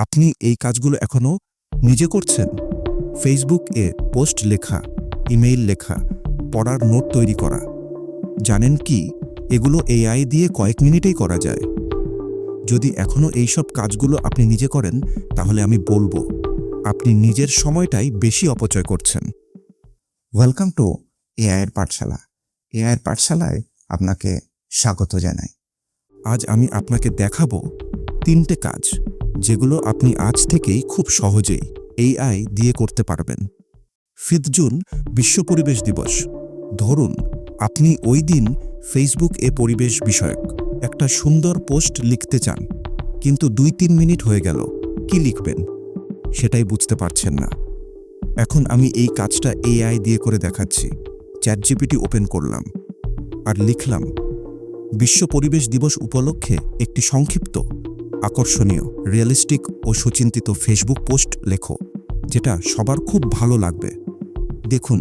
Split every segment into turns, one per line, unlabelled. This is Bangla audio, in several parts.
আপনি এই কাজগুলো এখনো নিজে করছেন? ফেসবুকে পোস্ট লেখা, ইমেইল লেখা, পড়ার নোট তৈরি করা। জানেন কি, এগুলো এআই দিয়ে কয়েক মিনিটেই করা যায়। যদি এখনো এইসব কাজগুলো আপনি নিজে করেন, তাহলে আমি বলবো আপনি নিজের সময়টাই বেশি অপচয় করছেন।
ওয়েলকাম টু এআইয়ের পাঠশালা। এআইয়ের পাঠশালায় আপনাকে স্বাগত জানাই।
আজ আমি আপনাকে দেখাবো 3টে কাজ, যেগুলো আপনি আজ থেকেই খুব সহজেই এআই দিয়ে করতে পারবেন। 5 জুন বিশ্ব পরিবেশ দিবস। ধরুন আপনি ওই দিন ফেসবুক পরিবেশ বিষয়ক একটা সুন্দর পোস্ট লিখতে চান, কিন্তু 2-3 মিনিট হয়ে গেল। কি লিখবেন সেটাই বুঝতে পারছেন না। এখন আমি এই কাজটা এআই দিয়ে করে দেখাচ্ছি। চ্যাটজিপিটি ওপেন করলাম আর লিখলাম, বিশ্ব পরিবেশ দিবস উপলক্ষে একটি সংক্ষিপ্ত, আকর্ষণীয়, রিয়েলিস্টিক ও সুচিন্তিত ফেসবুক পোস্ট লেখো, যেটা সবার খুব ভালো লাগবে। দেখুন,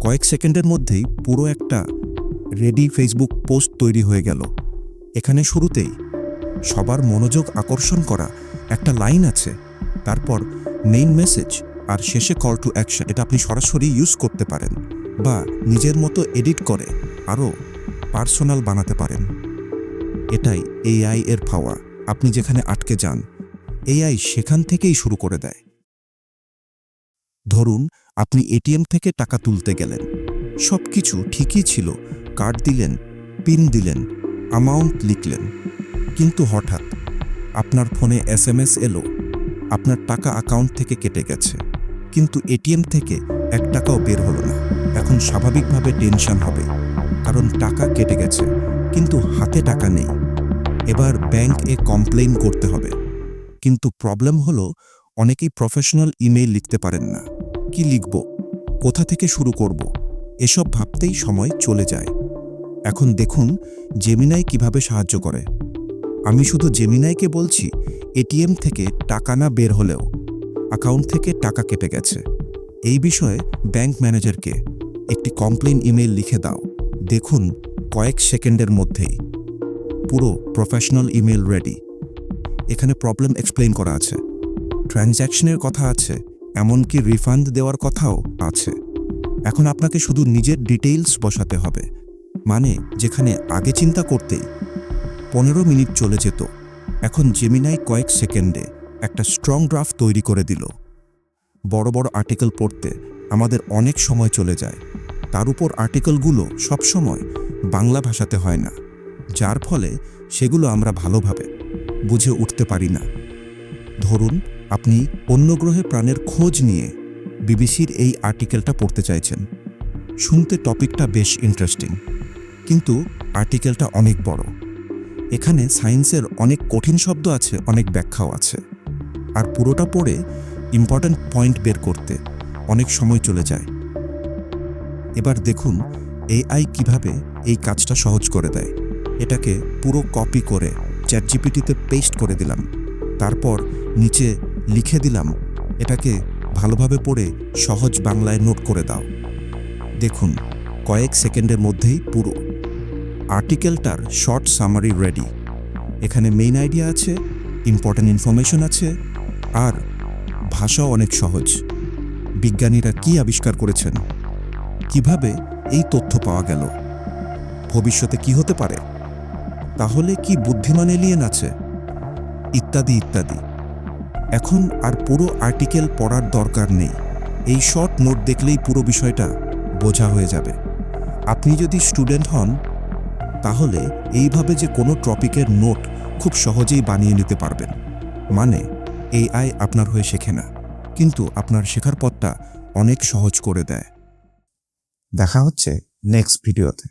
কয়েক সেকেন্ডের মধ্যেই পুরো একটা রেডি ফেসবুক পোস্ট তৈরি হয়ে গেল। এখানে শুরুতেই সবার মনোযোগ আকর্ষণ করা একটা লাইন আছে, তারপর মেইন মেসেজ, আর শেষে কল টু অ্যাকশন। এটা আপনি সরাসরি ইউজ করতে পারেন বা নিজের মতো এডিট করে আরও পার্সোনাল বানাতে পারেন। এটাই এআই এর পাওয়ার। আপনি যেখানে আটকে যান, এআই সেখান থেকেই শুরু করে দেয়। ধরুন আপনি এটিএম থেকে টাকা তুলতে গেলেন, সব কিছু ঠিকই ছিল, কার্ড দিলেন, পিন দিলেন, অ্যামাউন্ট লিখলেন, কিন্তু হঠাৎ আপনার ফোনে এসএমএস এলো, আপনার টাকা অ্যাকাউন্ট থেকে কেটে গেছে, কিন্তু এটিএম থেকে 1 টাকাও বের হলো না। এখন স্বাভাবিকভাবে টেনশন হবে, কারণ টাকা কেটে গেছে কিন্তু হাতে টাকা নেই। এবার ব্যাংকে কমপ্লেইন করতে হবে, কিন্তু প্রবলেম হলো অনেকেই প্রফেশনাল ইমেইল লিখতে পারেন না। কি লিখব, কোথা থেকে শুরু করব, এসব ভাবতেই সময় চলে যায়। এখন দেখুন জেমিনাই কিভাবে সাহায্য করে। আমি শুধু জেমিনাইকে বলছি, এটিএম থেকে টাকা না বের হলেও অ্যাকাউন্ট থেকে টাকা কেটে গেছে, এই বিষয়ে ব্যাংক ম্যানেজারকে একটি কমপ্লেইন ইমেইল লিখে দাও। দেখুন কয়েক সেকেন্ডের মধ্যেই পুরো প্রফেশনাল ইমেইল রেডি। এখানে প্রবলেম এক্সপ্লেইন করা আছে, ট্রানজ্যাকশনের কথা আছে, এমনকি রিফান্ড দেওয়ার কথাও আছে। এখন আপনাকে শুধু নিজের ডিটেইলস বসাতে হবে, মানে যেখানে আগে চিন্তা করতেই 15 মিনিট চলে যেত, এখন জেমিনাই কয়েক সেকেন্ডে একটা স্ট্রং ড্রাফট তৈরি করে দিল। বড় বড় আর্টিকেল পড়তে আমাদের অনেক সময় চলে যায়, তার উপর আর্টিকেলগুলো সবসময় বাংলা ভাষাতে হয় না, যার ফলে সেগুলো আমরা ভালোভাবে বুঝে উঠতে পারি না। ধরুন আপনি অন্য গ্রহে প্রাণের খোঁজ নিয়ে বিবিসির এই আর্টিকেলটা পড়তে চাইছেন। শুনতে টপিকটা বেশ ইন্টারেস্টিং, কিন্তু আর্টিকেলটা অনেক বড়। এখানে সায়েন্সের অনেক কঠিন শব্দ আছে, অনেক ব্যাখ্যাও আছে, আর পুরোটা পড়ে ইম্পর্ট্যান্ট পয়েন্ট বের করতে অনেক সময় চলে যায়। এবার দেখুন এআই কিভাবে এই কাজটা সহজ করে দেয়। এটাকে পুরো কপি করে চ্যাটজিপিটিতে পেস্ট করে দিলাম, তারপর নিচে লিখে দিলাম, এটাকে ভালোভাবে পড়ে সহজ বাংলায় নোট করে দাও। দেখুন কয়েক সেকেন্ডের মধ্যেই পুরো আর্টিকেলটার শর্ট সামারি রেডি। এখানে মেইন আইডিয়া আছে, ইম্পর্ট্যান্ট ইনফরমেশন আছে, আর ভাষাও অনেক সহজ। বিজ্ঞানীরা কি আবিষ্কার করেছেন, কিভাবে এই তথ্য পাওয়া গেল, ভবিষ্যতে কি হতে পারে, তাহলে কি বুদ্ধিমান এলিয়েন আছে, ইত্যাদি ইত্যাদি। এখন আর পুরো আর্টিকেল পড়ার দরকার নেই, এই শর্ট নোট দেখলেই পুরো বিষয়টা বোঝা হয়ে যাবে। আপনি যদি স্টুডেন্ট হন, তাহলে এইভাবে যে কোনো টপিকের নোট খুব সহজেই বানিয়ে নিতে পারবেন। মানে এআই আপনার হয়ে শেখে না, কিন্তু আপনার শেখার পথটা অনেক সহজ করে দেয়।
দেখা হচ্ছে নেক্সট ভিডিওতে।